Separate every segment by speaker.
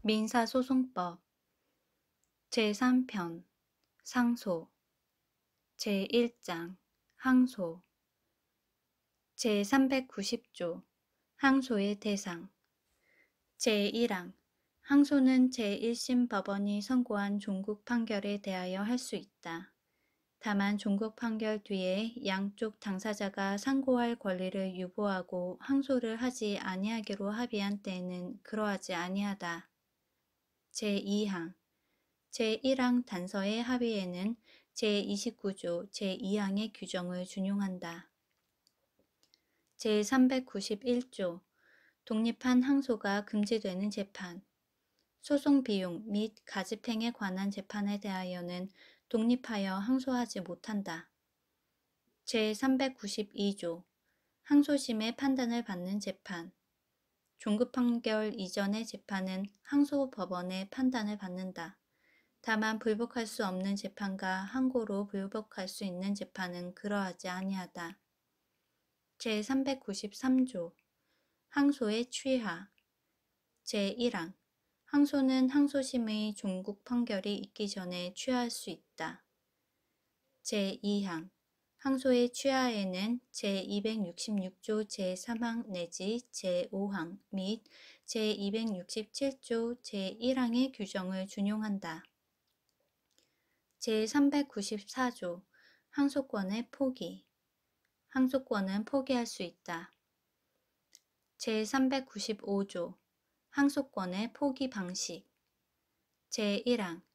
Speaker 1: 민사소송법 제3편 상소 제1장 항소 제390조 항소의 대상 제1항 항소는 제1심 법원이 선고한 종국 판결에 대하여 할 수 있다. 다만 종국 판결 뒤에 양쪽 당사자가 상고할 권리를 유보하고 항소를 하지 아니하기로 합의한 때에는 그러하지 아니하다. 제2항 제1항 단서의 합의에는 제29조 제2항의 규정을 준용한다. 제391조 독립한 항소가 금지되는 재판 소송 비용 및 가집행에 관한 재판에 대하여는 독립하여 항소하지 못한다. 제392조 항소심의 판단을 받는 재판 종급 판결 이전의 재판은 항소법원의 판단을 받는다. 다만 불복할 수 없는 재판과 항고로 불복할 수 있는 재판은 그러하지 아니하다. 제393조 항소의 취하 제1항 항소는 항소심의 종국 판결이 있기 전에 취하할 수 있다. 제2항 항소의 취하에는 제266조 제3항 내지 제5항 및 제267조 제1항의 규정을 준용한다. 제394조 항소권의 포기 항소권은 포기할 수 있다. 제395조 항소권의 포기 방식 제1항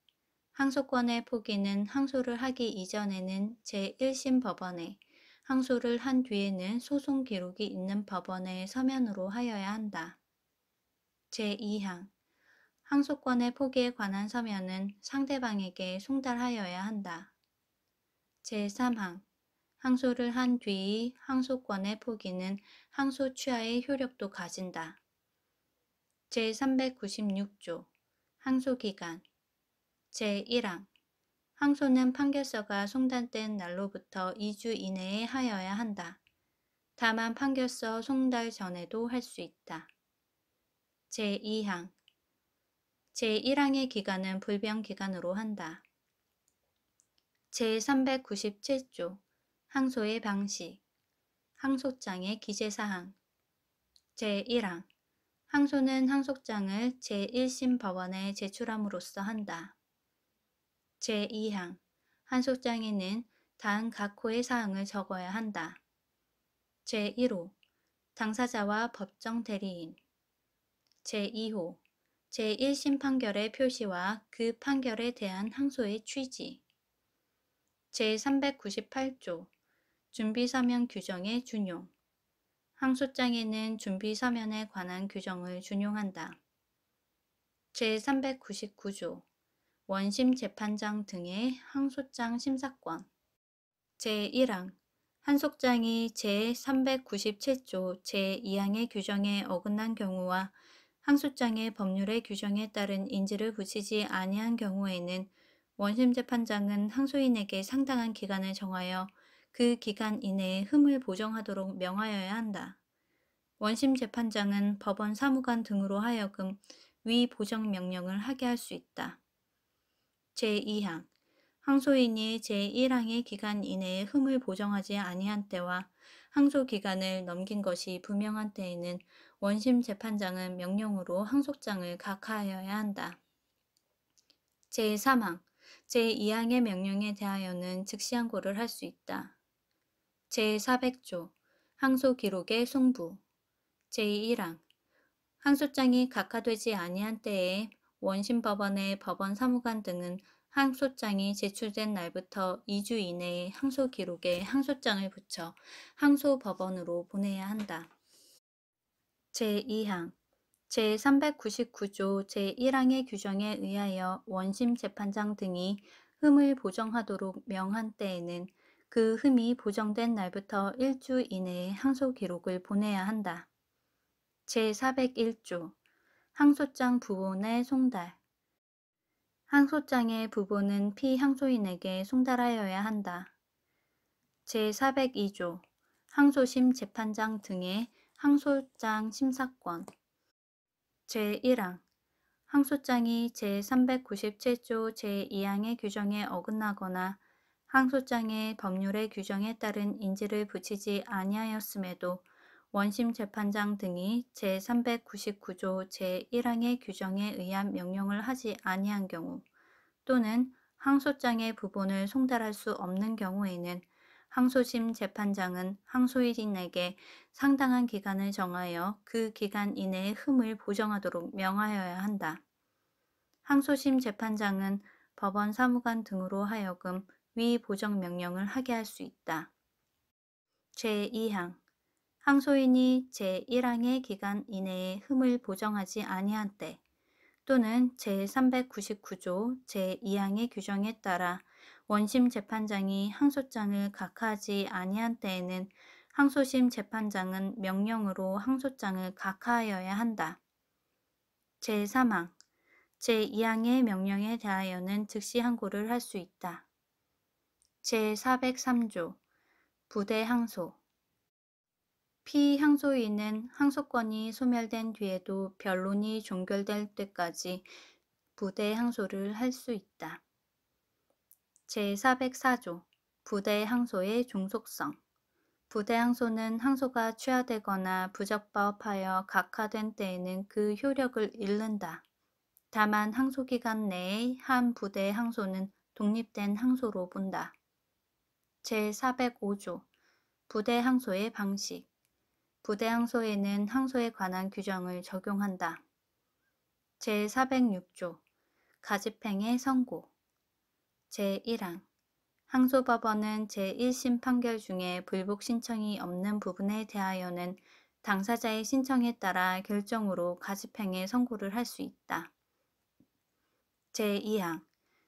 Speaker 1: 항소권의 포기는 항소를 하기 이전에는 제1심 법원에, 항소를 한 뒤에는 소송 기록이 있는 법원의 서면으로 하여야 한다. 제2항 항소권의 포기에 관한 서면은 상대방에게 송달하여야 한다. 제3항 항소를 한 뒤의 항소권의 포기는 항소 취하의 효력도 가진다. 제396조 항소기간 제1항 항소는 판결서가 송달된 날로부터 2주 이내에 하여야 한다. 다만 판결서 송달 전에도 할 수 있다. 제2항 제1항의 기간은 불변기간으로 한다. 제397조 항소의 방식 항소장의 기재사항 제1항 항소는 항소장을 제1심 법원에 제출함으로써 한다. 제2항 항소장에는 다음 각 호의 사항을 적어야 한다. 제1호 당사자와 법정 대리인 제2호 제1심 판결의 표시와 그 판결에 대한 항소의 취지 제398조 준비서면 규정의 준용 항소장에는 준비서면에 관한 규정을 준용한다. 제399조 원심 재판장 등의 항소장 심사권 제1항 항소장이 제397조 제2항의 규정에 어긋난 경우와 항소장의 법률의 규정에 따른 인지를 붙이지 아니한 경우에는 원심재판장은 항소인에게 상당한 기간을 정하여 그 기간 이내에 흠을 보정하도록 명하여야 한다. 원심재판장은 법원 사무관 등으로 하여금 위 보정 명령을 하게 할 수 있다. 제2항 항소인이 제1항의 기간 이내에 흠을 보정하지 아니한 때와 항소 기간을 넘긴 것이 분명한 때에는 원심 재판장은 명령으로 항소장을 각하하여야 한다. 제3항 제2항의 명령에 대하여는 즉시 항고를 할 수 있다. 제400조 항소 기록의 송부 제1항 항소장이 각하되지 아니한 때에 원심법원의 법원 사무관 등은 항소장이 제출된 날부터 2주 이내에 항소 기록에 항소장을 붙여 항소법원으로 보내야 한다. 제2항 제399조 제1항의 규정에 의하여 원심 재판장 등이 흠을 보정하도록 명한 때에는 그 흠이 보정된 날부터 1주 이내에 항소 기록을 보내야 한다. 제401조 항소장 부본의 송달 항소장의 부본은 피항소인에게 송달하여야 한다. 제402조 항소심 재판장 등의 항소장 심사권 제1항 항소장이 제397조 제2항의 규정에 어긋나거나 항소장의 법률의 규정에 따른 인지를 붙이지 아니하였음에도 원심 재판장 등이 제399조 제1항의 규정에 의한 명령을 하지 아니한 경우 또는 항소장의 부본을 송달할 수 없는 경우에는 항소심 재판장은 항소인에게 상당한 기간을 정하여 그 기간 이내에 흠을 보정하도록 명하여야 한다. 항소심 재판장은 법원 사무관 등으로 하여금 위 보정 명령을 하게 할 수 있다. 제2항 항소인이 제1항의 기간 이내에 흠을 보정하지 아니한 때 또는 제399조 제2항의 규정에 따라 원심 재판장이 항소장을 각하하지 아니한 때에는 항소심 재판장은 명령으로 항소장을 각하하여야 한다. 제3항 제2항의 명령에 대하여는 즉시 항고를 할 수 있다. 제403조 부대 항소 피항소인은 항소권이 소멸된 뒤에도 변론이 종결될 때까지 부대 항소를 할 수 있다. 제404조 부대 항소의 종속성 부대 항소는 항소가 취하되거나 부적법하여 각하된 때에는 그 효력을 잃는다. 다만 항소기간 내의 한 부대 항소는 독립된 항소로 본다. 제405조 부대 항소의 방식 부대 항소에는 항소에 관한 규정을 적용한다. 제406조 가집행의 선고 제1항 항소법원은 제1심 판결 중에 불복 신청이 없는 부분에 대하여는 당사자의 신청에 따라 결정으로 가집행의 선고를 할 수 있다. 제2항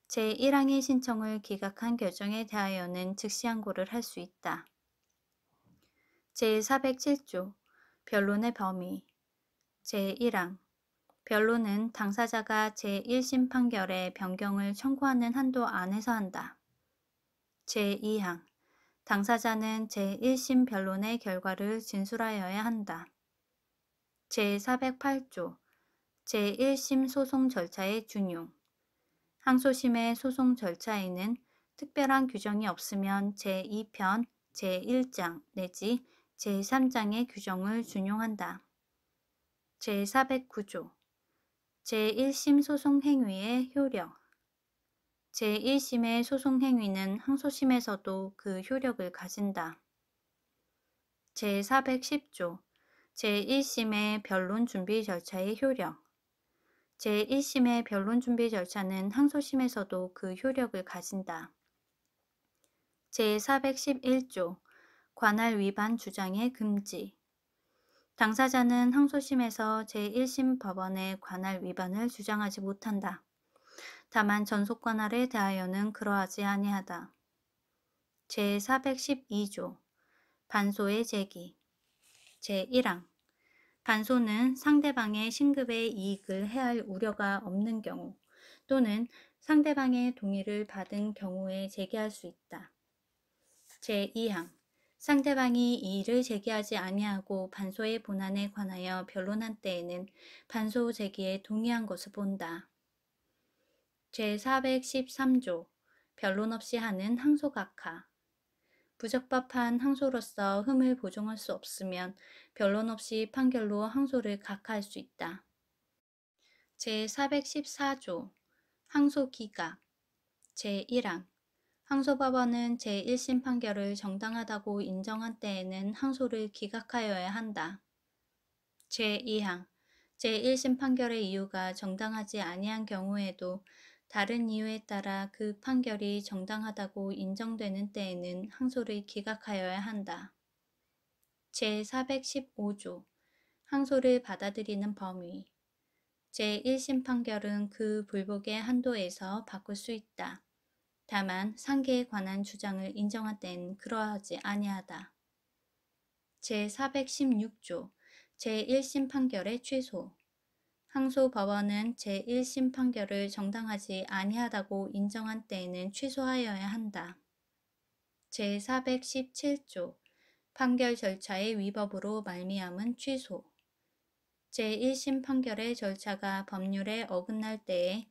Speaker 1: 제1항의 신청을 기각한 결정에 대하여는 즉시 항고를 할 수 있다. 제407조 변론의 범위 제1항 변론은 당사자가 제1심 판결에 변경을 청구하는 한도 안에서 한다. 제2항 당사자는 제1심 변론의 결과를 진술하여야 한다. 제408조 제1심 소송 절차의 준용 항소심의 소송 절차에는 특별한 규정이 없으면 제2편 제1장 내지 제3장의 규정을 준용한다. 제409조 제1심 소송 행위의 효력 제1심의 소송 행위는 항소심에서도 그 효력을 가진다. 제410조 제1심의 변론 준비 절차의 효력 제1심의 변론 준비 절차는 항소심에서도 그 효력을 가진다. 제411조 관할 위반 주장의 금지 당사자는 항소심에서 제1심 법원의 관할 위반을 주장하지 못한다. 다만 전속 관할에 대하여는 그러하지 아니하다. 제412조 반소의 제기 제1항 반소는 상대방의 신급의 이익을 해할 우려가 없는 경우 또는 상대방의 동의를 받은 경우에 제기할 수 있다. 제2항 상대방이 이의를 제기하지 아니하고 반소의 본안에 관하여 변론한 때에는 반소 제기에 동의한 것을 본다. 제413조 변론 없이 하는 항소각하 부적법한 항소로서 흠을 보정할 수 없으면 변론 없이 판결로 항소를 각하할 수 있다. 제414조 항소기각 제1항 항소법원은 제1심 판결을 정당하다고 인정한 때에는 항소를 기각하여야 한다. 제2항 제1심 판결의 이유가 정당하지 아니한 경우에도 다른 이유에 따라 그 판결이 정당하다고 인정되는 때에는 항소를 기각하여야 한다. 제415조 항소를 받아들이는 범위 제1심 판결은 그 불복의 한도에서 바꿀 수 있다. 다만 상계에 관한 주장을 인정한 때는 그러하지 아니하다. 제416조 제1심 판결의 취소 항소법원은 제1심 판결을 정당하지 아니하다고 인정한 때에는 취소하여야 한다. 제417조 판결 절차의 위법으로 말미암은 취소 제1심 판결의 절차가 법률에 어긋날 때에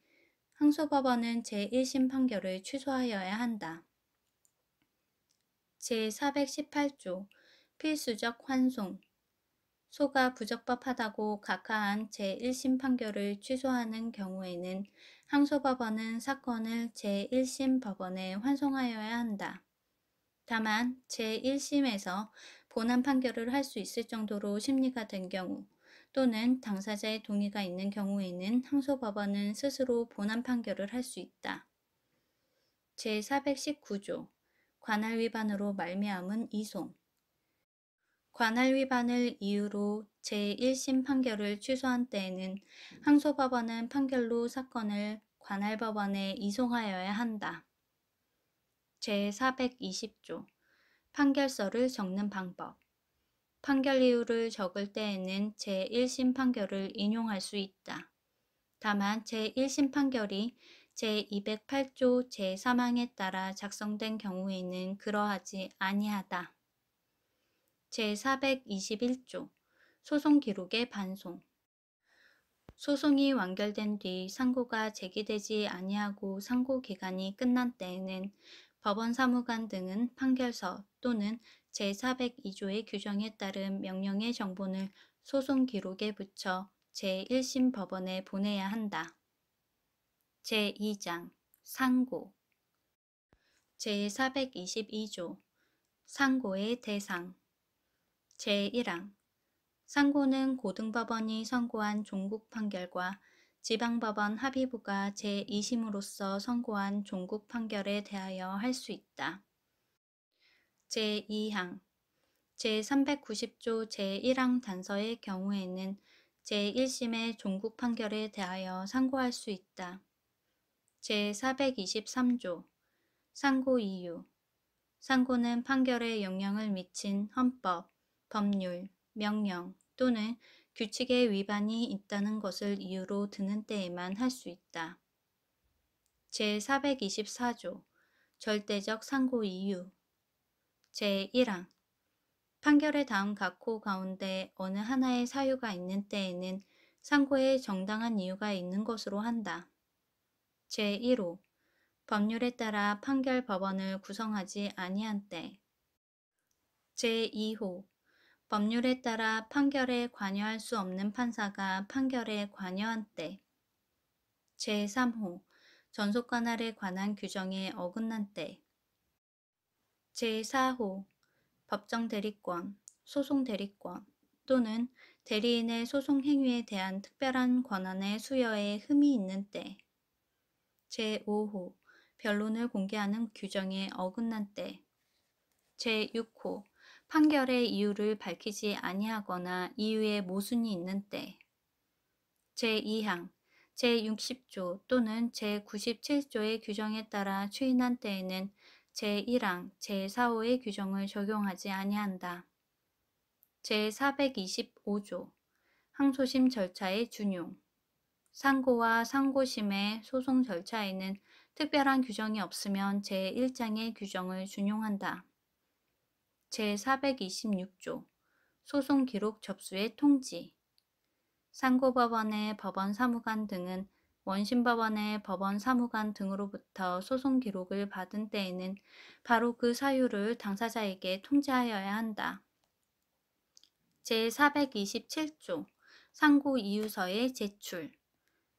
Speaker 1: 항소법원은 제1심 판결을 취소하여야 한다. 제418조 필수적 환송 소가 부적법하다고 각하한 제1심 판결을 취소하는 경우에는 항소법원은 사건을 제1심 법원에 환송하여야 한다. 다만 제1심에서 본안 판결을 할 수 있을 정도로 심리가 된 경우 또는 당사자의 동의가 있는 경우에는 항소법원은 스스로 본안 판결을 할 수 있다. 제419조 관할 위반으로 말미암은 이송 관할 위반을 이유로 제1심 판결을 취소한 때에는 항소법원은 판결로 사건을 관할법원에 이송하여야 한다. 제420조 판결서를 적는 방법 판결 이유를 적을 때에는 제1심 판결을 인용할 수 있다. 다만 제1심 판결이 제208조 제3항에 따라 작성된 경우에는 그러하지 아니하다. 제421조 소송 기록의 반송 소송이 완결된 뒤 상고가 제기되지 아니하고 상고 기간이 끝난 때에는 법원 사무관 등은 판결서 또는 제402조의 규정에 따른 명령의 정본을 소송 기록에 붙여 제1심 법원에 보내야 한다. 제2장 상고 제422조 상고의 대상 제1항 상고는 고등법원이 선고한 종국 판결과 지방법원 합의부가 제2심으로서 선고한 종국 판결에 대하여 할 수 있다. 제2항 제390조 제1항 단서의 경우에는 제1심의 종국 판결에 대하여 상고할 수 있다. 제423조 상고 이유 상고는 판결에 영향을 미친 헌법, 법률, 명령 또는 규칙의 위반이 있다는 것을 이유로 드는 때에만 할 수 있다. 제424조 절대적 상고 이유 제1항 판결의 다음 각호 가운데 어느 하나의 사유가 있는 때에는 상고에 정당한 이유가 있는 것으로 한다. 제1호 법률에 따라 판결 법원을 구성하지 아니한 때 제2호 법률에 따라 판결에 관여할 수 없는 판사가 판결에 관여한 때 제3호 전속 관할에 관한 규정에 어긋난 때 제4호 법정 대리권, 소송 대리권 또는 대리인의 소송 행위에 대한 특별한 권한의 수여에 흠이 있는 때 제5호 변론을 공개하는 규정에 어긋난 때 제6호 판결의 이유를 밝히지 아니하거나 이유에 모순이 있는 때 제2항 제60조 또는 제97조의 규정에 따라 추인한 때에는 제1항 제4호의 규정을 적용하지 아니한다. 제425조 항소심 절차의 준용 상고와 상고심의 소송 절차에는 특별한 규정이 없으면 제1장의 규정을 준용한다. 제426조 소송 기록 접수의 통지 상고법원의 법원 사무관 등은 원심법원의 법원 사무관 등으로부터 소송 기록을 받은 때에는 바로 그 사유를 당사자에게 통지하여야 한다. 제427조 상고 이유서의 제출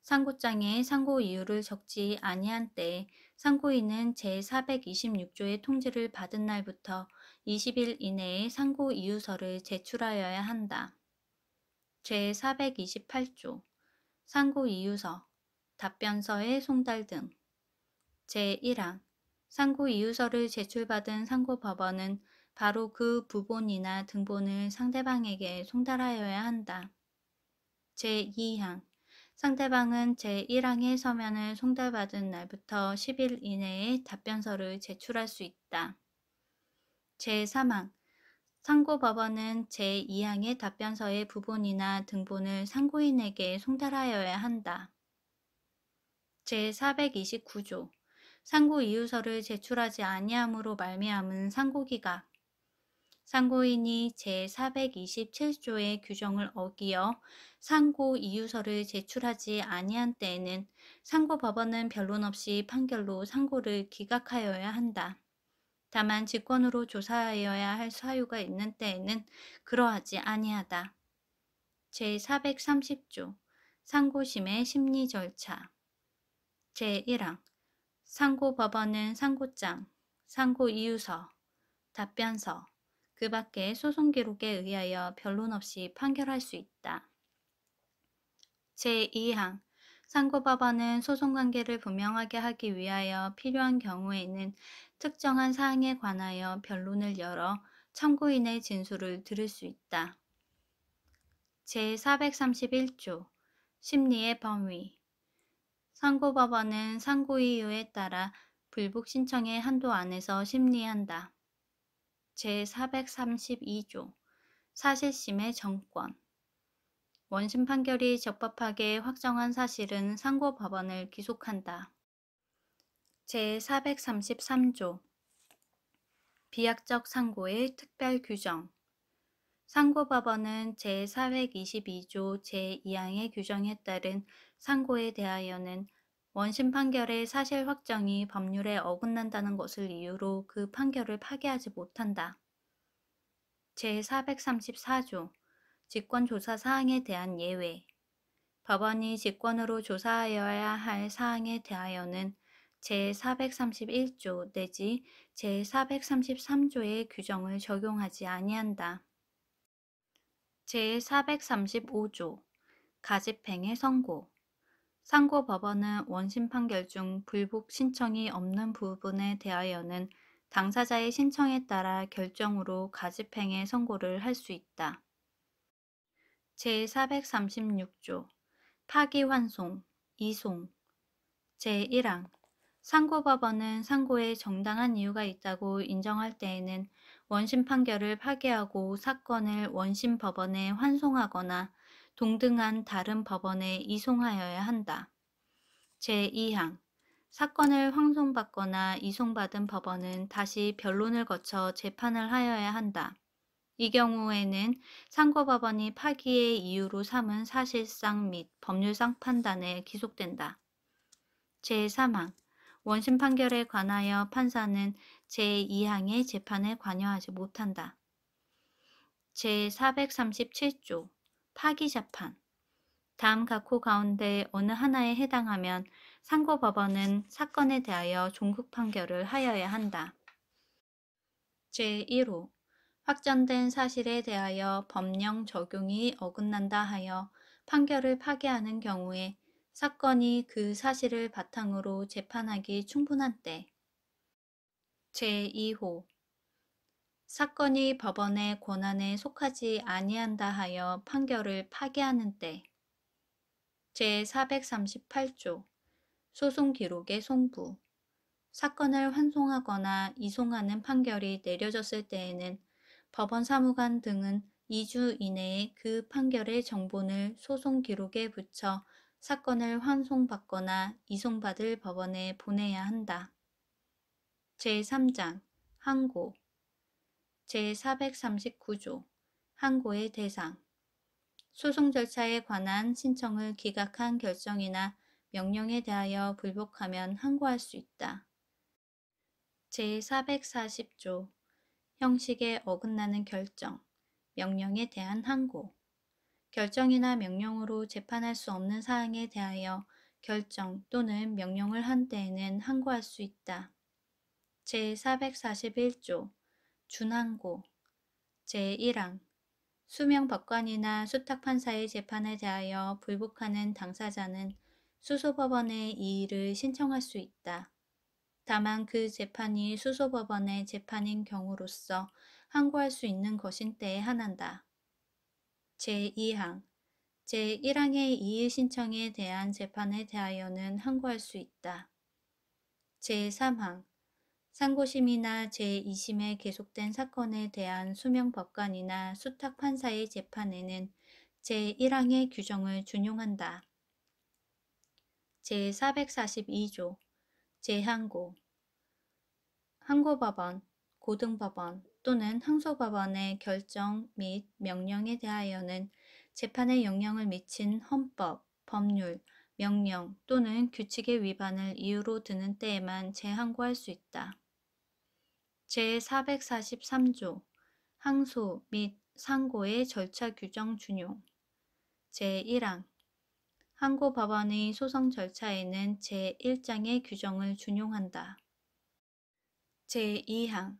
Speaker 1: 상고장에 상고 이유를 적지 아니한 때에 상고인은 제426조의 통지를 받은 날부터 20일 이내에 상고 이유서를 제출하여야 한다. 제428조 상고 이유서, 답변서의 송달 등 제1항 상고 이유서를 제출받은 상고법원은 바로 그 부본이나 등본을 상대방에게 송달하여야 한다. 제2항 상대방은 제1항의 서면을 송달받은 날부터 10일 이내에 답변서를 제출할 수 있다. 제3항 상고법원은 제2항의 답변서의 부본이나 등본을 상고인에게 송달하여야 한다. 제429조 상고 이유서를 제출하지 아니함으로 말미암은 상고기각 상고인이 제427조의 규정을 어기어 상고 이유서를 제출하지 아니한 때에는 상고법원은 변론 없이 판결로 상고를 기각하여야 한다. 다만 직권으로 조사하여야 할 사유가 있는 때에는 그러하지 아니하다. 제430조 상고심의 심리 절차 제1항 상고법원은 상고장, 상고이유서, 답변서, 그 밖의 소송 기록에 의하여 변론 없이 판결할 수 있다. 제2항 상고법원은 소송관계를 분명하게 하기 위하여 필요한 경우에는 특정한 사항에 관하여 변론을 열어 참고인의 진술을 들을 수 있다. 제431조 심리의 범위 상고법원은 상고이유에 따라 불복 신청의 한도 안에서 심리한다. 제432조 사실심의 정권 원심 판결이 적법하게 확정한 사실은 상고법원을 기속한다. 제433조 비약적 상고의 특별 규정 상고법원은 제422조 제2항의 규정에 따른 상고에 대하여는 원심 판결의 사실 확정이 법률에 어긋난다는 것을 이유로 그 판결을 파기하지 못한다. 제434조 직권조사 사항에 대한 예외 법원이 직권으로 조사하여야 할 사항에 대하여는 제431조 내지 제433조의 규정을 적용하지 아니한다. 제435조 가집행의 선고 상고법원은 원심 판결 중 불복 신청이 없는 부분에 대하여는 당사자의 신청에 따라 결정으로 가집행의 선고를 할 수 있다. 제436조 파기환송, 이송 제1항 상고법원은 상고에 정당한 이유가 있다고 인정할 때에는 원심 판결을 파기하고 사건을 원심 법원에 환송하거나 동등한 다른 법원에 이송하여야 한다. 제2항 사건을 환송받거나 이송받은 법원은 다시 변론을 거쳐 재판을 하여야 한다. 이 경우에는 상고법원이 파기의 이유로 삼은 사실상 및 법률상 판단에 기속된다. 제3항 원심 판결에 관하여 판사는 제2항의 재판에 관여하지 못한다. 제437조 파기재판 다음 각호 가운데 어느 하나에 해당하면 상고법원은 사건에 대하여 종국 판결을 하여야 한다. 제1호 확정된 사실에 대하여 법령 적용이 어긋난다 하여 판결을 파기하는 경우에 사건이 그 사실을 바탕으로 재판하기 충분한 때 제2호 사건이 법원의 권한에 속하지 아니한다 하여 판결을 파기하는 때 제438조 소송 기록의 송부 사건을 환송하거나 이송하는 판결이 내려졌을 때에는 법원 사무관 등은 2주 이내에 그 판결의 정본을 소송 기록에 붙여 사건을 환송받거나 이송받을 법원에 보내야 한다. 제3장 항고 제439조 항고의 대상 소송 절차에 관한 신청을 기각한 결정이나 명령에 대하여 불복하면 항고할 수 있다. 제440조 형식에 어긋나는 결정, 명령에 대한 항고 결정이나 명령으로 재판할 수 없는 사항에 대하여 결정 또는 명령을 한 때에는 항고할 수 있다. 제441조 준항고 제1항 수명 법관이나 수탁판사의 재판에 대하여 불복하는 당사자는 수소법원에 이의를 신청할 수 있다. 다만 그 재판이 수소법원의 재판인 경우로서 항고할 수 있는 것인 때에 한한다. 제2항 제1항의 이의 신청에 대한 재판에 대하여는 항고할 수 있다. 제3항 상고심이나 제2심에 계속된 사건에 대한 수명 법관이나 수탁 판사의 재판에는 제1항의 규정을 준용한다. 제442조 재항고 항고법원, 고등법원, 또는 항소법원의 결정 및 명령에 대하여는 재판에 영향을 미친 헌법, 법률, 명령 또는 규칙의 위반을 이유로 드는 때에만 재항고할 수 있다. 제443조 항소 및 상고의 절차 규정 준용 제1항 항고법원의 소송 절차에는 제1장의 규정을 준용한다. 제2항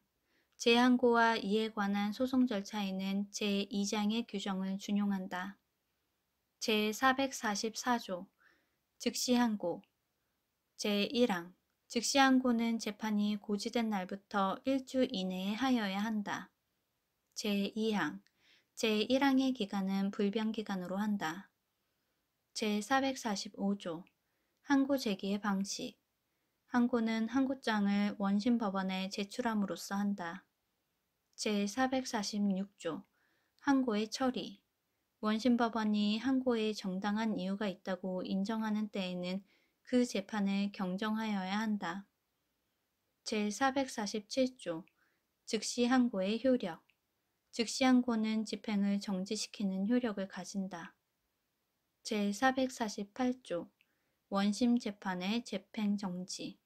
Speaker 1: 재항고와 이에 관한 소송 절차에는 제2장의 규정을 준용한다. 제444조 즉시항고 제1항 즉시항고는 재판이 고지된 날부터 1주 이내에 하여야 한다. 제2항 제1항의 기간은 불변기간으로 한다. 제445조 항고 제기의 방식 항고는 항고장을 원심법원에 제출함으로써 한다. 제446조 항고의 처리 원심법원이 항고에 정당한 이유가 있다고 인정하는 때에는 그 재판을 경정하여야 한다. 제447조 즉시 항고의 효력 즉시 항고는 집행을 정지시키는 효력을 가진다. 제448조 원심 재판의 집행 정지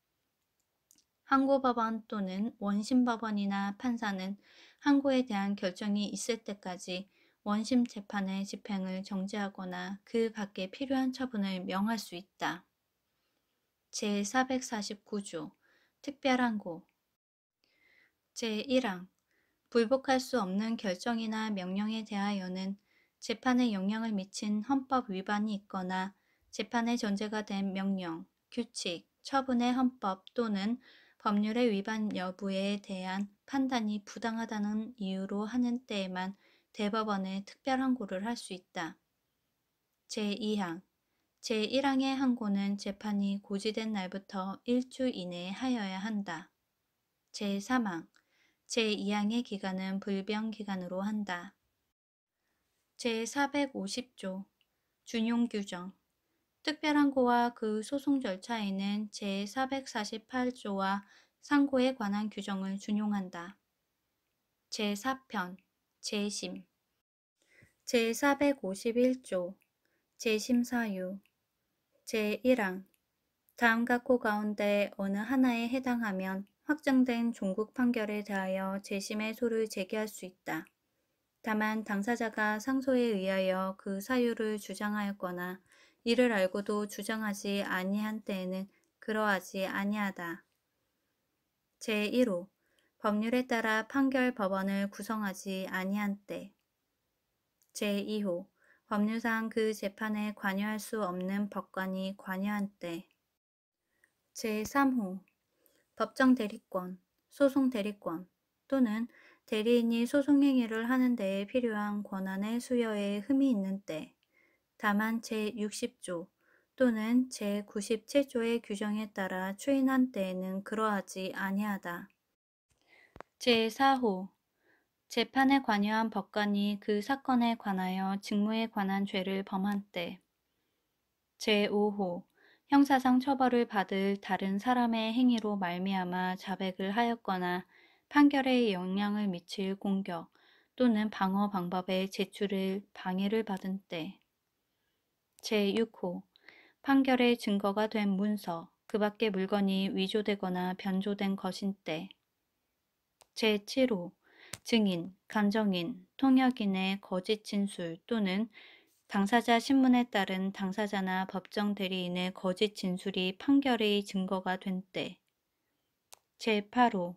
Speaker 1: 항고법원 또는 원심법원이나 판사는 항고에 대한 결정이 있을 때까지 원심 재판의 집행을 정지하거나 그 밖에 필요한 처분을 명할 수 있다. 제449조 특별항고 제1항 불복할 수 없는 결정이나 명령에 대하여는 재판에 영향을 미친 헌법 위반이 있거나 재판의 전제가 된 명령, 규칙, 처분의 헌법 또는 법률의 위반 여부에 대한 판단이 부당하다는 이유로 하는 때에만 대법원에 특별항고를 할 수 있다. 제2항 제1항의 항고는 재판이 고지된 날부터 1주 이내에 하여야 한다. 제3항 제2항의 기간은 불변기간으로 한다. 제450조 준용규정 특별항고와 그 소송 절차에는 제448조와 상고에 관한 규정을 준용한다. 제4편 재심 제451조 재심사유 제1항 다음 각호 가운데 어느 하나에 해당하면 확정된 종국 판결에 대하여 재심의 소를 제기할 수 있다. 다만 당사자가 상소에 의하여 그 사유를 주장하였거나 이를 알고도 주장하지 아니한 때에는 그러하지 아니하다. 제1호 법률에 따라 판결 법원을 구성하지 아니한 때 제2호 법률상 그 재판에 관여할 수 없는 법관이 관여한 때 제3호 법정 대리권, 소송 대리권 또는 대리인이 소송행위를 하는 데에 필요한 권한의 수여에 흠이 있는 때 다만 제60조 또는 제97조의 규정에 따라 추인한 때에는 그러하지 아니하다. 제4호 재판에 관여한 법관이 그 사건에 관하여 직무에 관한 죄를 범한 때 제5호 형사상 처벌을 받을 다른 사람의 행위로 말미암아 자백을 하였거나 판결에 영향을 미칠 공격 또는 방어 방법의 제출을 방해를 받은 때 제6호 판결의 증거가 된 문서, 그 밖의 물건이 위조되거나 변조된 것인 때 제7호 증인, 감정인, 통역인의 거짓 진술 또는 당사자 신문에 따른 당사자나 법정 대리인의 거짓 진술이 판결의 증거가 된 때 제8호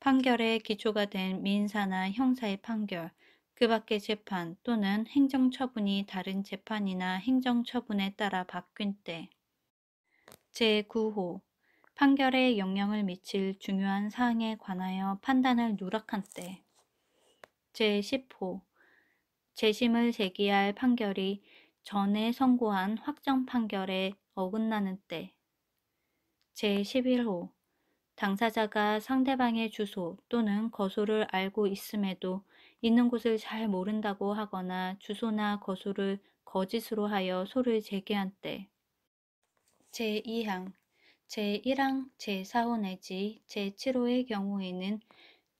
Speaker 1: 판결의 기초가 된 민사나 형사의 판결, 그 밖의 재판 또는 행정처분이 다른 재판이나 행정처분에 따라 바뀐 때 제9호 판결에 영향을 미칠 중요한 사항에 관하여 판단을 누락한 때 제10호 재심을 제기할 판결이 전에 선고한 확정 판결에 어긋나는 때 제11호 당사자가 상대방의 주소 또는 거소를 알고 있음에도 있는 곳을 잘 모른다고 하거나 주소나 거소를 거짓으로 하여 소를 제기한 때 제2항 제1항 제4호 내지 제7호의 경우에는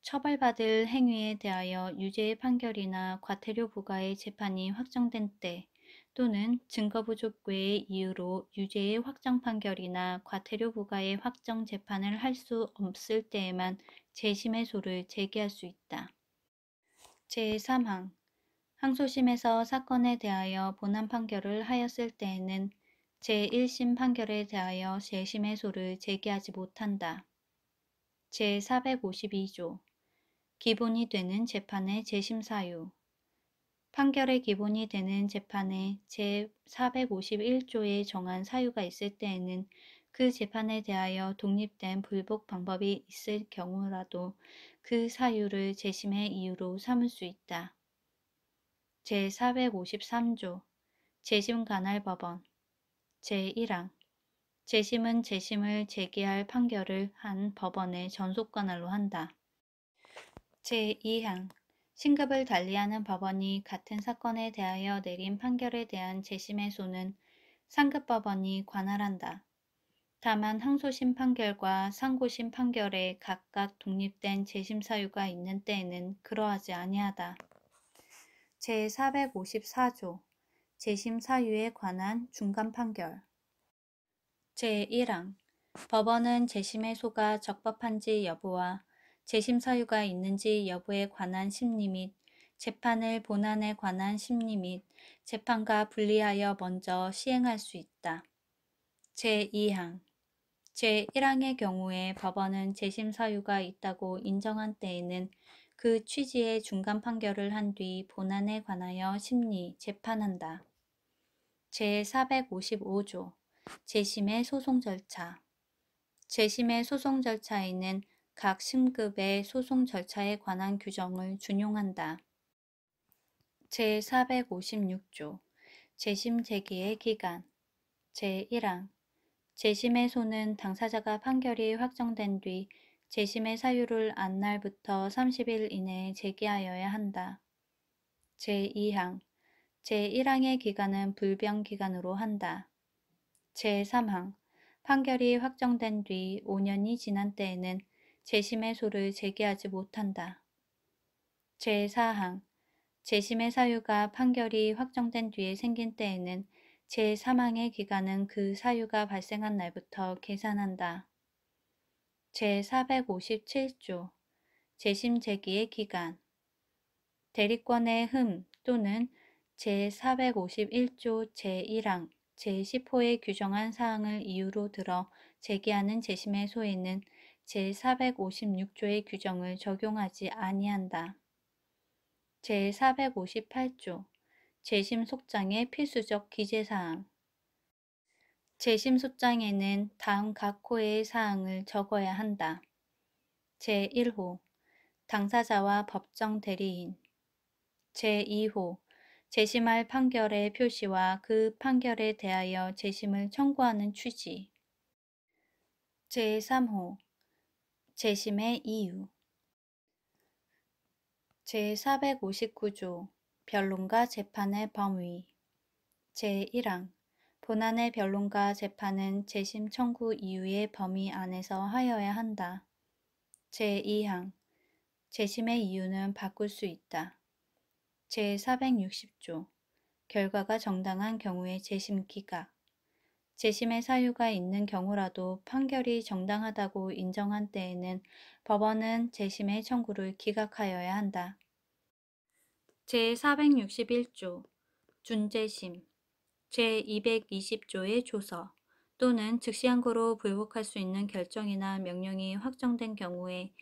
Speaker 1: 처벌받을 행위에 대하여 유죄의 판결이나 과태료 부과의 재판이 확정된 때 또는 증거 부족 외의 이유로 유죄의 확정 판결이나 과태료 부과의 확정 재판을 할 수 없을 때에만 재심의소를 제기할 수 있다. 제3항 항소심에서 사건에 대하여 본안 판결을 하였을 때에는 제1심 판결에 대하여 재심의소를 제기하지 못한다. 제452조 기본이 되는 재판의 재심 사유 판결의 기본이 되는 재판에 제451조에 정한 사유가 있을 때에는 그 재판에 대하여 독립된 불복 방법이 있을 경우라도 그 사유를 재심의 이유로 삼을 수 있다. 제453조 재심관할법원 제1항 재심은 재심을 제기할 판결을 한 법원의 전속관할로 한다. 제2항 신급을 달리하는 법원이 같은 사건에 대하여 내린 판결에 대한 재심의소는 상급법원이 관할한다. 다만 항소심 판결과 상고심 판결에 각각 독립된 재심 사유가 있는 때에는 그러하지 아니하다. 제454조 재심 사유에 관한 중간 판결 제1항 법원은 재심의소가 적법한지 여부와 재심 사유가 있는지 여부에 관한 심리 및 재판을 본안에 관한 심리 및 재판과 분리하여 먼저 시행할 수 있다. 제2항 제1항의 경우에 법원은 재심 사유가 있다고 인정한 때에는 그 취지의 중간 판결을 한 뒤 본안에 관하여 심리, 재판한다. 제455조 재심의 소송 절차 재심의 소송 절차에는 각 심급의 소송 절차에 관한 규정을 준용한다. 제456조 재심 제기의 기간 제1항 재심의 소는 당사자가 판결이 확정된 뒤 재심의 사유를 안 날부터 30일 이내에 제기하여야 한다. 제2항 제1항의 기간은 불병기간으로 한다. 제3항 판결이 확정된 뒤 5년이 지난 때에는 재심의 소를 제기하지 못한다. 제4항 재심의 사유가 판결이 확정된 뒤에 생긴 때에는 제3항의 기간은 그 사유가 발생한 날부터 계산한다. 제457조 재심 제기의 기간 대리권의 흠 또는 제451조 제1항 제10호에 규정한 사항을 이유로 들어 제기하는 재심의 소에는 제456조의 규정을 적용하지 아니한다. 제458조 재심 속장의 필수적 기재사항 재심 속장에는 다음 각 호의 사항을 적어야 한다. 제1호 당사자와 법정 대리인 제2호 재심할 판결의 표시와 그 판결에 대하여 재심을 청구하는 취지 제3호 재심의 이유 제459조 변론과 재판의 범위 제1항 본안의 변론과 재판은 재심 청구 이유의 범위 안에서 하여야 한다. 제2항 재심의 이유는 바꿀 수 있다. 제460조 결과가 정당한 경우의 재심 기각 재심의 사유가 있는 경우라도 판결이 정당하다고 인정한 때에는 법원은 재심의 청구를 기각하여야 한다. 제461조 준재심 제220조의 조서 또는 즉시항고로 불복할 수 있는 결정이나 명령이 확정된 경우에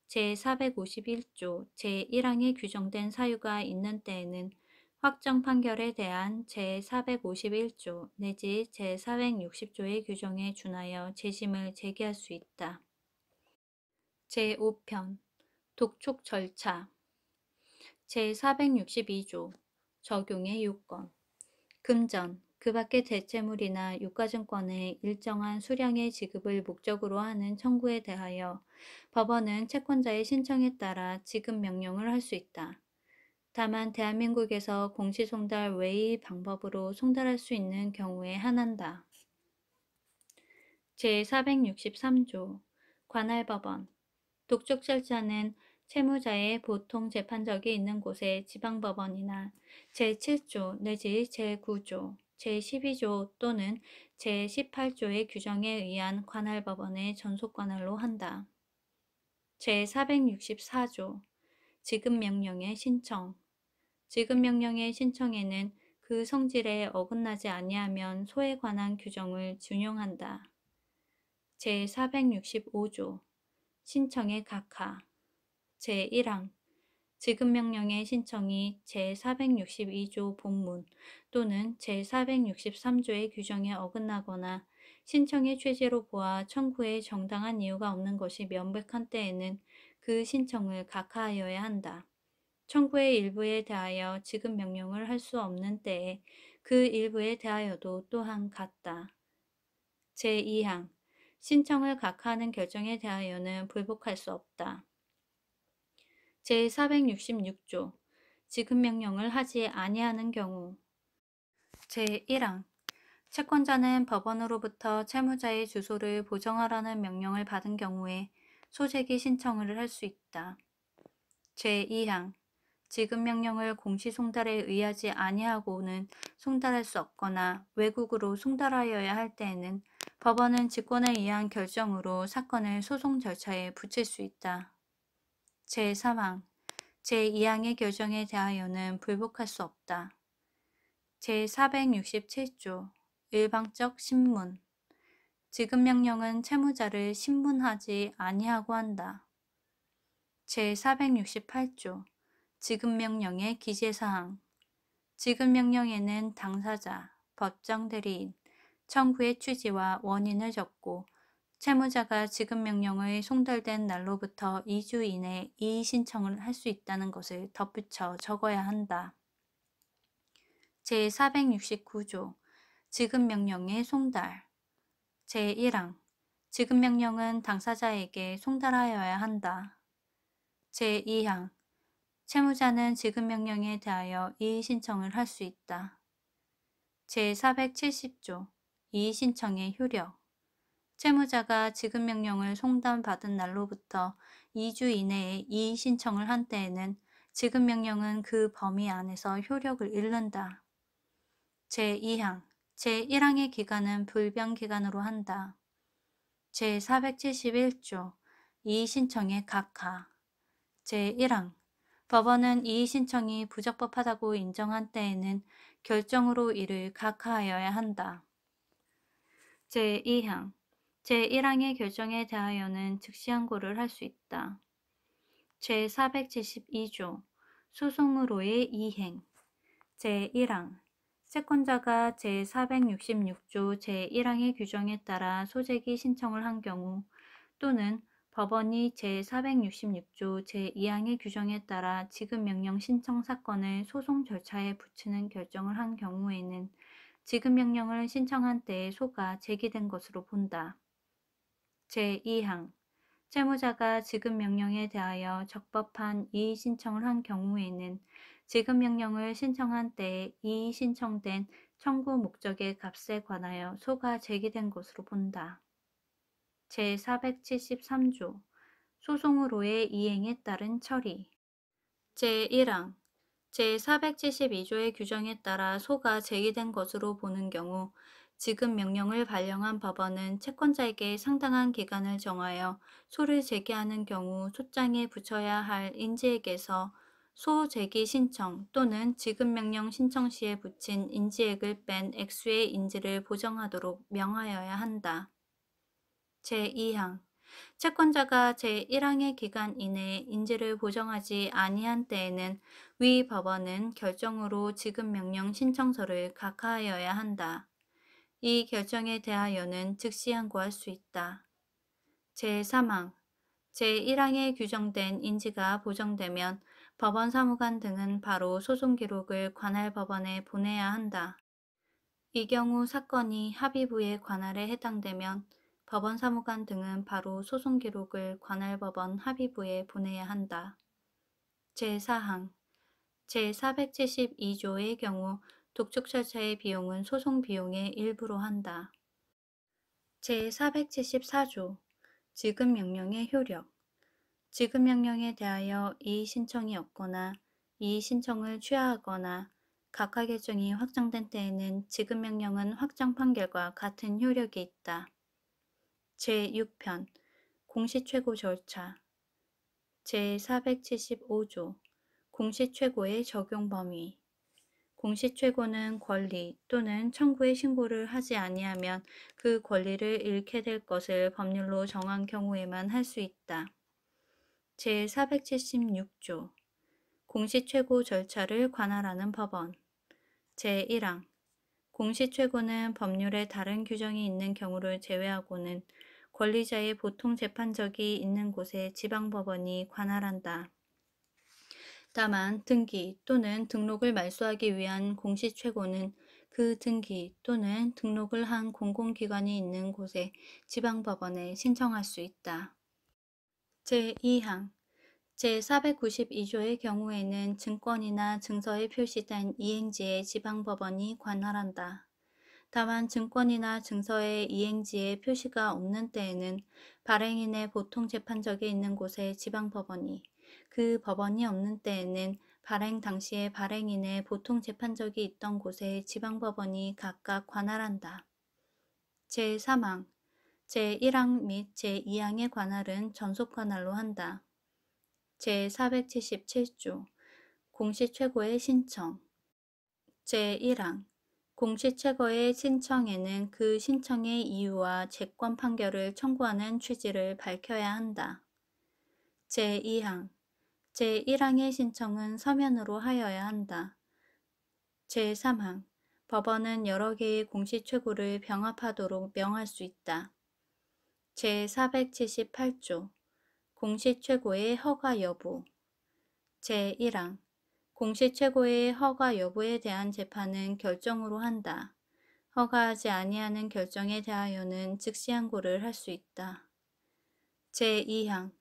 Speaker 1: 제451조 제1항에 규정된 사유가 있는 때에는 확정 판결에 대한 제451조 내지 제460조의 규정에 준하여 재심을 제기할 수 있다. 제5편 독촉 절차 제462조 적용의 요건 금전, 그 밖의 대체물이나 유가증권의 일정한 수량의 지급을 목적으로 하는 청구에 대하여 법원은 채권자의 신청에 따라 지급 명령을 할 수 있다. 다만 대한민국에서 공시송달 외의 방법으로 송달할 수 있는 경우에 한한다. 제463조 관할법원 독촉 절차는 채무자의 보통 재판적이 있는 곳의 지방법원이나 제7조 내지 제9조, 제12조 또는 제18조의 규정에 의한 관할법원의 전속관할로 한다. 제464조 지급명령의 신청. 지급명령의 신청에는 그 성질에 어긋나지 아니하면 소에 관한 규정을 준용한다. 제465조 신청의 각하. 제1항 지급명령의 신청이 제462조 본문 또는 제463조의 규정에 어긋나거나 신청의 취지로 보아 청구에 정당한 이유가 없는 것이 명백한 때에는 그 신청을 각하하여야 한다. 청구의 일부에 대하여 지급명령을 할 수 없는 때에 그 일부에 대하여도 또한 같다. 제2항 신청을 각하하는 결정에 대하여는 불복할 수 없다. 제466조 지급명령을 하지 아니하는 경우. 제1항 채권자는 법원으로부터 채무자의 주소를 보정하라는 명령을 받은 경우에 소재기 신청을 할 수 있다. 제2항 지급명령을 공시송달에 의하지 아니하고는 송달할 수 없거나 외국으로 송달하여야 할 때에는 법원은 직권에 의한 결정으로 사건을 소송 절차에 붙일 수 있다. 제3항 제2항의 결정에 대하여는 불복할 수 없다. 제467조 일방적 신문. 지급명령은 채무자를 신문하지 아니하고 한다. 제468조 지급명령의 기재사항. 지급명령에는 당사자, 법정대리인, 청구의 취지와 원인을 적고 채무자가 지급명령의 송달된 날로부터 2주 이내 이의 신청을 할 수 있다는 것을 덧붙여 적어야 한다. 제469조 지급명령의 송달. 제1항 지급명령은 당사자에게 송달하여야 한다. 제2항 채무자는 지급명령에 대하여 이의 신청을 할 수 있다. 제470조 이의 신청의 효력. 채무자가 지급명령을 송달받은 날로부터 2주 이내에 이의 신청을 한 때에는 지급명령은 그 범위 안에서 효력을 잃는다. 제2항 제1항의 기간은 불변기간으로 한다. 제471조 이의 신청의 각하. 제1항 법원은 이의 신청이 부적법하다고 인정한 때에는 결정으로 이를 각하하여야 한다. 제2항 제1항의 결정에 대하여는 즉시 항고를 할 수 있다. 제472조 소송으로의 이행. 제1항 채권자가 제466조 제1항의 규정에 따라 소재기 신청을 한 경우 또는 법원이 제466조 제2항의 규정에 따라 지급명령 신청 사건을 소송 절차에 붙이는 결정을 한 경우에는 지급명령을 신청한 때에 소가 제기된 것으로 본다. 제2항 채무자가 지급명령에 대하여 적법한 이의 신청을 한 경우에는 지급명령을 신청한 때에 이의 신청된 청구 목적의 값에 관하여 소가 제기된 것으로 본다. 제473조 소송으로의 이행에 따른 처리. 제1항 제472조의 규정에 따라 소가 제기된 것으로 보는 경우 지급명령을 발령한 법원은 채권자에게 상당한 기간을 정하여 소를 제기하는 경우 소장에 붙여야 할 인지액에서 소 제기 신청 또는 지급명령 신청 시에 붙인 인지액을 뺀 액수의 인지를 보정하도록 명하여야 한다. 제2항 채권자가 제1항의 기간 이내에 인지를 보정하지 아니한 때에는 위 법원은 결정으로 지급명령 신청서를 각하하여야 한다. 이 결정에 대하여는 즉시 항고할 수 있다. 제3항 제1항에 규정된 인지가 보정되면 법원 사무관 등은 바로 소송 기록을 관할법원에 보내야 한다. 이 경우 사건이 합의부의 관할에 해당되면 법원 사무관 등은 바로 소송 기록을 관할법원 합의부에 보내야 한다. 제4항 제472조의 경우 독촉 절차의 비용은 소송 비용의 일부로 한다. 제474조 지급명령의 효력. 지급 명령에 대하여 이의 신청이 없거나 이의 신청을 취하하거나 각하 결정이 확정된 때에는 지급 명령은 확정 판결과 같은 효력이 있다. 제6편 공시최고 절차 제475조 공시최고의 적용 범위 공시최고는 권리 또는 청구의 신고를 하지 아니하면 그 권리를 잃게 될 것을 법률로 정한 경우에만 할 수 있다. 제476조 공시최고 절차를 관할하는 법원 제1항 공시최고는 법률에 다른 규정이 있는 경우를 제외하고는 권리자의 보통 재판적이 있는 곳에 지방법원이 관할한다. 다만 등기 또는 등록을 말소하기 위한 공시최고는 그 등기 또는 등록을 한 공공기관이 있는 곳에 지방법원에 신청할 수 있다. 제2항 제492조의 경우에는 증권이나 증서에 표시된 이행지에 지방법원이 관할한다. 다만 증권이나 증서의 이행지에 표시가 없는 때에는 발행인의 보통 재판적이 있는 곳에 지방법원이, 그 법원이 없는 때에는 발행 당시에 발행인의 보통 재판적이 있던 곳에 지방법원이 각각 관할한다. 제3항 제1항 및 제2항의 관할은 전속관할로 한다. 제477조 공시최고의 신청 제1항 공시최고의 신청에는 그 신청의 이유와 채권 판결을 청구하는 취지를 밝혀야 한다. 제2항 제1항의 신청은 서면으로 하여야 한다. 제3항 법원은 여러 개의 공시최고를 병합하도록 명할 수 있다. 제478조 공시최고의 허가 여부 제1항 공시최고의 허가 여부에 대한 재판은 결정으로 한다. 허가하지 아니하는 결정에 대하여는 즉시 항고를 할 수 있다. 제2항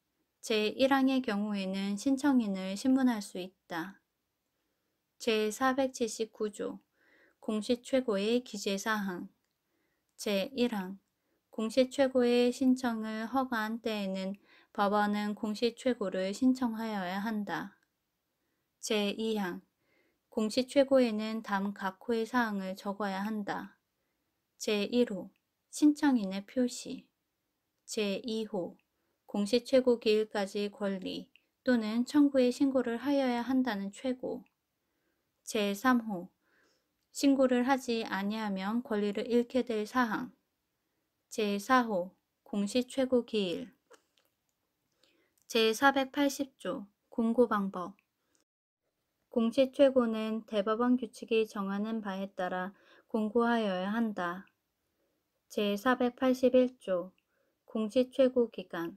Speaker 1: 제1항의 경우에는 신청인을 신문할 수 있다. 제479조 공시최고의 기재사항 제1항 공시최고의 신청을 허가한 때에는 법원은 공시최고를 신청하여야 한다. 제2항 공시최고에는 다음 각호의 사항을 적어야 한다. 제1호 신청인의 표시 제2호 공시최고 기일까지 권리 또는 청구의 신고를 하여야 한다는 최고 제3호 신고를 하지 아니하면 권리를 잃게 될 사항 제4호 공시최고 기일 제480조 공고방법 공시최고는 대법원 규칙이 정하는 바에 따라 공고하여야 한다. 제481조 공시최고 기간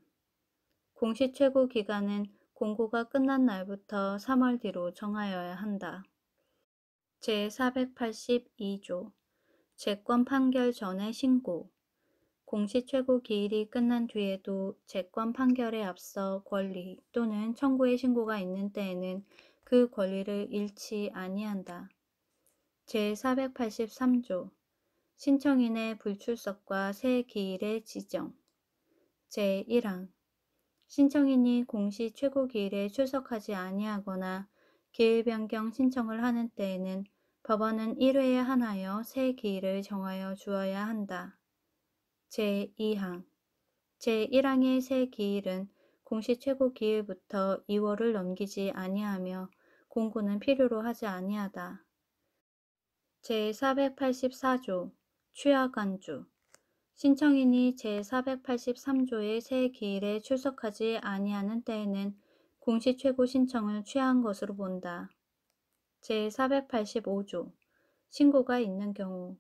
Speaker 1: 공시최고 기간은 공고가 끝난 날부터 3월 뒤로 정하여야 한다. 제482조 채권 판결 전의 신고 공시최고 기일이 끝난 뒤에도 채권 판결에 앞서 권리 또는 청구의 신고가 있는 때에는 그 권리를 잃지 아니한다. 제483조 신청인의 불출석과 새 기일의 지정 제1항 신청인이 공시 최고 기일에 출석하지 아니하거나 기일 변경 신청을 하는 때에는 법원은 1회에 한하여 새 기일을 정하여 주어야 한다. 제2항 제1항의 새 기일은 공시 최고 기일부터 2월을 넘기지 아니하며 공고는 필요로 하지 아니하다. 제484조 취하간주 신청인이 제483조의 새 기일에 출석하지 아니하는 때에는 공시최고 신청을 취하한 것으로 본다. 제485조 신고가 있는 경우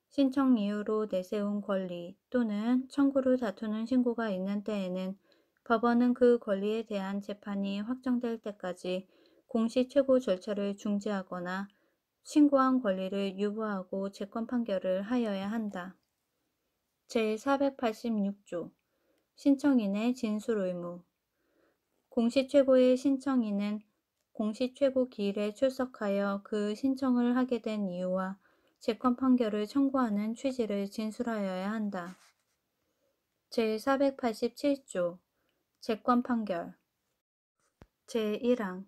Speaker 1: 신청 이유로 내세운 권리 또는 청구를 다투는 신고가 있는 때에는 법원은 그 권리에 대한 재판이 확정될 때까지 공시최고 절차를 중지하거나 신고한 권리를 유보하고 재권 판결을 하여야 한다. 제486조 신청인의 진술 의무 공시최고의 신청인은 공시최고 기일에 출석하여 그 신청을 하게 된 이유와 재권 판결을 청구하는 취지를 진술하여야 한다. 제487조 재권 판결 제1항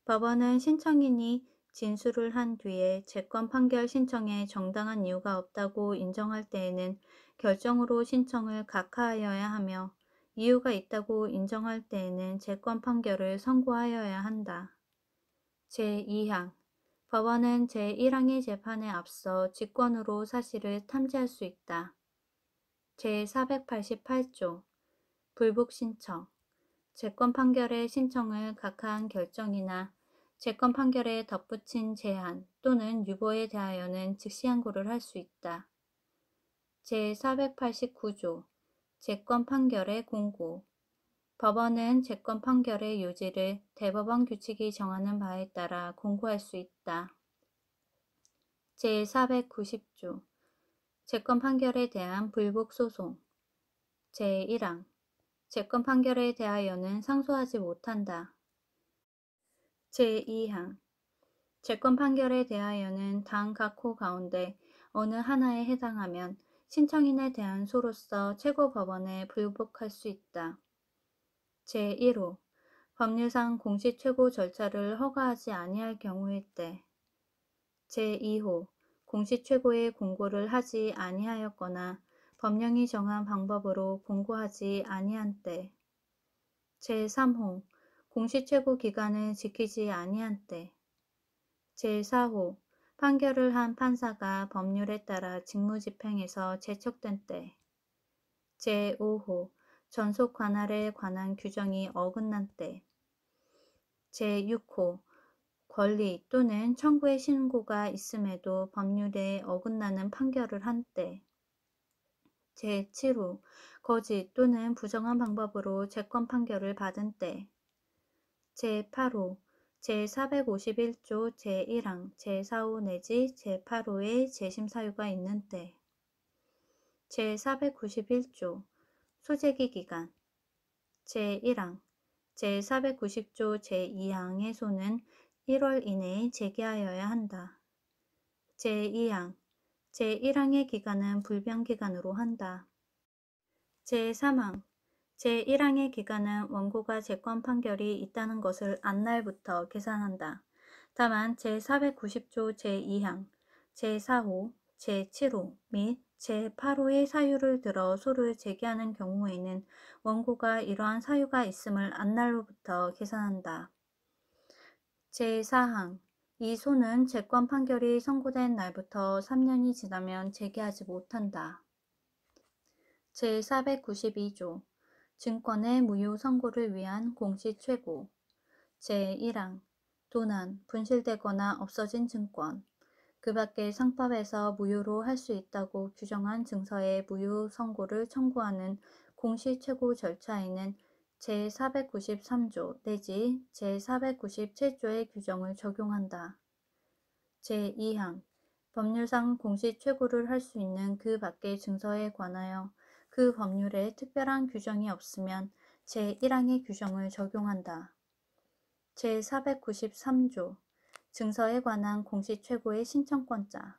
Speaker 1: 법원은 신청인이 진술을 한 뒤에 재건 판결 신청에 정당한 이유가 없다고 인정할 때에는 결정으로 신청을 각하하여야 하며 이유가 있다고 인정할 때에는 재건 판결을 선고하여야 한다. 제2항 법원은 제1항의 재판에 앞서 직권으로 사실을 탐지할 수 있다. 제488조 불복 신청 재건 판결의 신청을 각하한 결정이나 재건 판결에 덧붙인 제한 또는 유보에 대하여는 즉시 항고를 할 수 있다. 제489조 재건 판결의 공고 법원은 재건 판결의 요지를 대법원 규칙이 정하는 바에 따라 공고할 수 있다. 제490조 재건 판결에 대한 불복 소송 제1항 재건 판결에 대하여는 상소하지 못한다. 제2항 재건 판결에 대하여는 다음 각 호 가운데 어느 하나에 해당하면 신청인에 대한 소로서 최고법원에 불복할 수 있다. 제1호 법률상 공시 최고 절차를 허가하지 아니할 경우일 때 제2호 공시 최고의 공고를 하지 아니하였거나 법령이 정한 방법으로 공고하지 아니한 때 제3호 공시 최고 기간을 지키지 아니한 때 제4호 판결을 한 판사가 법률에 따라 직무집행에서 제척된 때 제5호 전속 관할에 관한 규정이 어긋난 때 제6호 권리 또는 청구의 신고가 있음에도 법률에 어긋나는 판결을 한 때 제7호 거짓 또는 부정한 방법으로 재건 판결을 받은 때 제8호 제451조 제1항 제4호 내지 제8호의 재심 사유가 있는 때 제491조 소재기 기간 제1항 제490조 제2항의 소는 1월 이내에 제기하여야 한다. 제2항 제1항의 기간은 불변기간으로 한다. 제3항 제1항의 기간은 원고가 재건 판결이 있다는 것을 안 날부터 계산한다. 다만 제490조 제2항, 제4호, 제7호 및 제8호의 사유를 들어 소를 제기하는 경우에는 원고가 이러한 사유가 있음을 안 날로부터 계산한다. 제4항 이 소는 재건 판결이 선고된 날부터 3년이 지나면 제기하지 못한다. 제492조 증권의 무효 선고를 위한 공시 최고 제1항 도난, 분실되거나 없어진 증권 그 밖의 상법에서 무효로 할 수 있다고 규정한 증서의 무효 선고를 청구하는 공시 최고 절차에는 제493조 내지 제497조의 규정을 적용한다. 제2항 법률상 공시 최고를 할 수 있는 그 밖의 증서에 관하여 그 법률에 특별한 규정이 없으면 제1항의 규정을 적용한다. 제493조 증서에 관한 공시 최고의 신청권자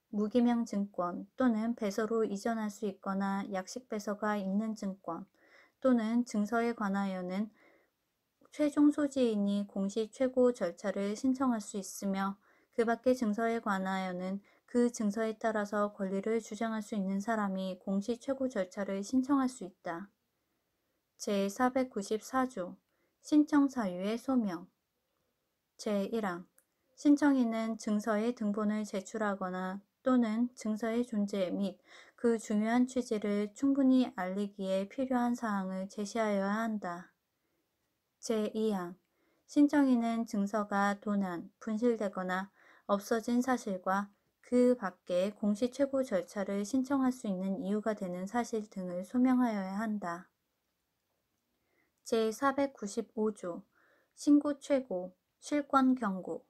Speaker 1: 무기명 증권 또는 배서로 이전할 수 있거나 약식 배서가 있는 증권 또는 증서에 관하여는 최종 소지인이 공시 최고 절차를 신청할 수 있으며 그 밖의 증서에 관하여는 그 증서에 따라서 권리를 주장할 수 있는 사람이 공시 최고 절차를 신청할 수 있다. 제494조 신청 사유의 소명 제1항 신청인은 증서의 등본을 제출하거나 또는 증서의 존재 및 그 중요한 취지를 충분히 알리기에 필요한 사항을 제시하여야 한다. 제2항 신청인은 증서가 도난, 분실되거나 없어진 사실과 그 밖에 공시 최고 절차를 신청할 수 있는 이유가 되는 사실 등을 소명하여야 한다. 제495조 신고 최고, 실권 경고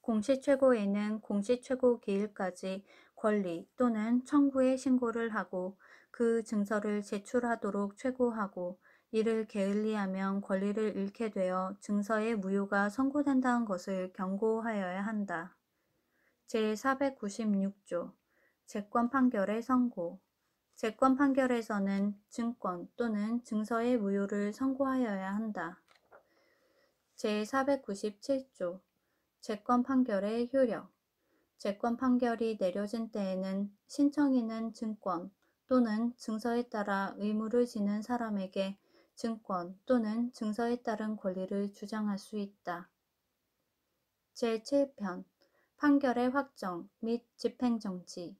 Speaker 1: 공시 최고에는 공시 최고 기일까지 권리 또는 청구의 신고를 하고 그 증서를 제출하도록 최고하고 이를 게을리하면 권리를 잃게 되어 증서의 무효가 선고된다는 것을 경고하여야 한다. 제496조 재건 판결의 선고 재권 판결에서는 증권 또는 증서의 무효를 선고하여야 한다. 제497조 재권 판결의 효력. 재권 판결이 내려진 때에는 신청인은 증권 또는 증서에 따라 의무를 지는 사람에게 증권 또는 증서에 따른 권리를 주장할 수 있다. 제7편 판결의 확정 및 집행정지.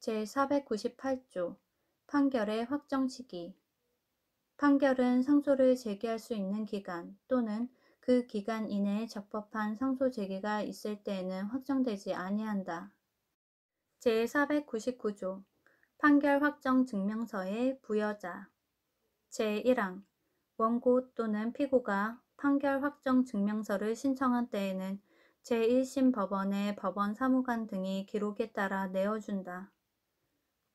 Speaker 1: 제498조 판결의 확정 시기. 판결은 상소를 제기할 수 있는 기간 또는 그 기간 이내에 적법한 상소 제기가 있을 때에는 확정되지 아니한다. 제499조 판결 확정 증명서의 부여자. 제1항 원고 또는 피고가 판결 확정 증명서를 신청한 때에는 제1심 법원의 법원 사무관 등이 기록에 따라 내어준다.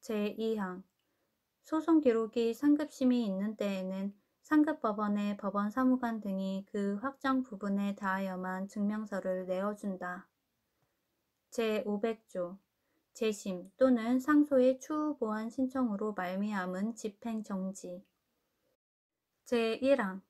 Speaker 1: 제2항 소송 기록이 상급심이 있는 때에는 상급법원의 법원 사무관 등이 그 확정 부분에 대하여만 증명서를 내어준다. 제500조 재심 또는 상소의 추후 보완 신청으로 말미암은 집행정지. 제1항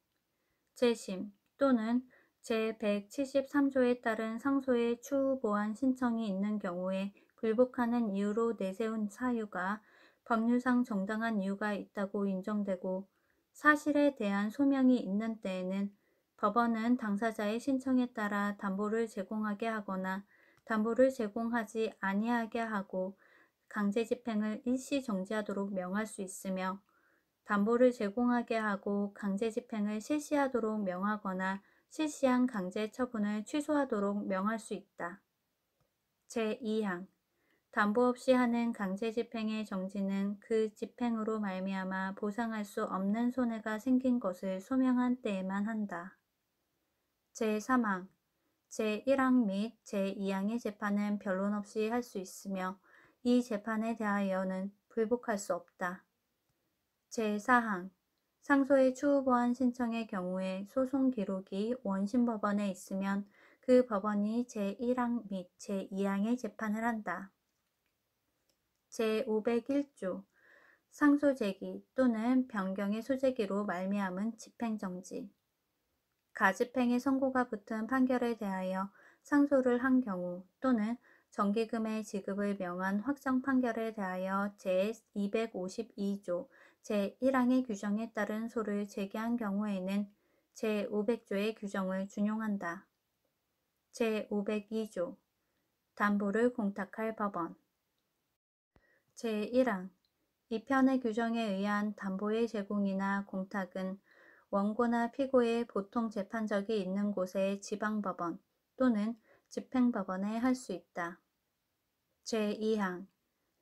Speaker 1: 재심 또는 제173조에 따른 상소의 추후 보완 신청이 있는 경우에 불복하는 이유로 내세운 사유가 법률상 정당한 이유가 있다고 인정되고 사실에 대한 소명이 있는 때에는 법원은 당사자의 신청에 따라 담보를 제공하게 하거나 담보를 제공하지 아니하게 하고 강제 집행을 일시 정지하도록 명할 수 있으며 담보를 제공하게 하고 강제 집행을 실시하도록 명하거나 실시한 강제 처분을 취소하도록 명할 수 있다. 제2항 담보 없이 하는 강제 집행의 정지는 그 집행으로 말미암아 보상할 수 없는 손해가 생긴 것을 소명한 때에만 한다. 제3항 제1항 및 제2항의 재판은 변론 없이 할 수 있으며 이 재판에 대하여는 불복할 수 없다. 제4항 상소의 추후 보완 신청의 경우에 소송 기록이 원심법원에 있으면 그 법원이 제1항 및 제2항의 재판을 한다. 제501조 상소 제기 또는 변경의 소제기로 말미암은 집행정지. 가집행의 선고가 붙은 판결에 대하여 상소를 한 경우 또는 정기금의 지급을 명한 확정 판결에 대하여 제252조 제1항의 규정에 따른 소를 제기한 경우에는 제500조의 규정을 준용한다. 제502조 담보를 공탁할 법원. 제1항 이 편의 규정에 의한 담보의 제공이나 공탁은 원고나 피고의 보통 재판적이 있는 곳의 지방법원 또는 집행법원에 할 수 있다. 제2항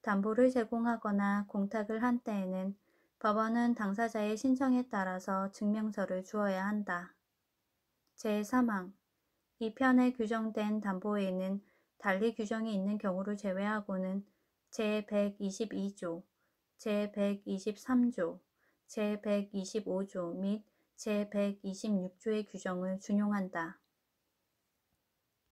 Speaker 1: 담보를 제공하거나 공탁을 한 때에는 법원은 당사자의 신청에 따라서 증명서를 주어야 한다. 제3항 이 편에 규정된 담보에는 달리 규정이 있는 경우를 제외하고는 제122조, 제123조, 제125조 및 제126조의 규정을 준용한다.